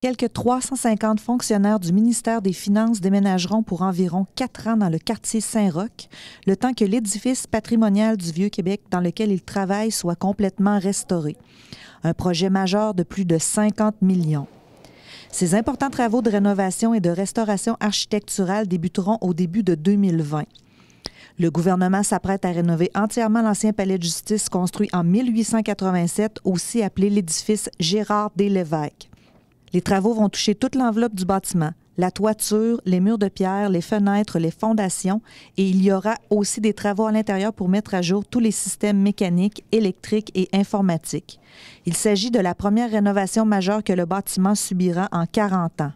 Quelques 350 fonctionnaires du ministère des Finances déménageront pour environ 4 ans dans le quartier Saint-Roch, le temps que l'édifice patrimonial du Vieux-Québec dans lequel ils travaillent soit complètement restauré. Un projet majeur de plus de 50 millions. Ces importants travaux de rénovation et de restauration architecturale débuteront au début de 2020. Le gouvernement s'apprête à rénover entièrement l'ancien palais de justice construit en 1887, aussi appelé l'édifice Gérard D. Lévesque. Les travaux vont toucher toute l'enveloppe du bâtiment, la toiture, les murs de pierre, les fenêtres, les fondations, et il y aura aussi des travaux à l'intérieur pour mettre à jour tous les systèmes mécaniques, électriques et informatiques. Il s'agit de la première rénovation majeure que le bâtiment subira en 40 ans.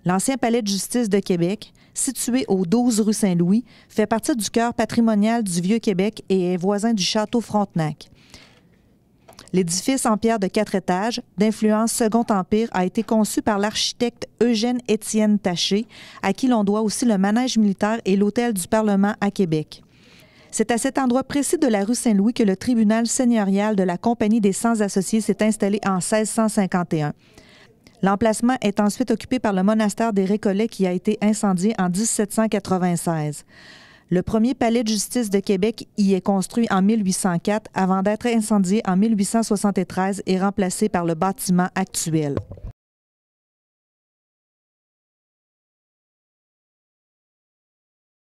L'ancien palais de justice de Québec, situé au 12 rue Saint-Louis, fait partie du cœur patrimonial du Vieux-Québec et est voisin du château Frontenac. L'édifice en pierre de 4 étages, d'influence Second Empire, a été conçu par l'architecte Eugène-Étienne Taché, à qui l'on doit aussi le manège militaire et l'hôtel du Parlement à Québec. C'est à cet endroit précis de la rue Saint-Louis que le tribunal seigneurial de la Compagnie des Sans-Associés s'est installé en 1651. L'emplacement est ensuite occupé par le monastère des Récollets qui a été incendié en 1796. Le premier palais de justice de Québec y est construit en 1804 avant d'être incendié en 1873 et remplacé par le bâtiment actuel.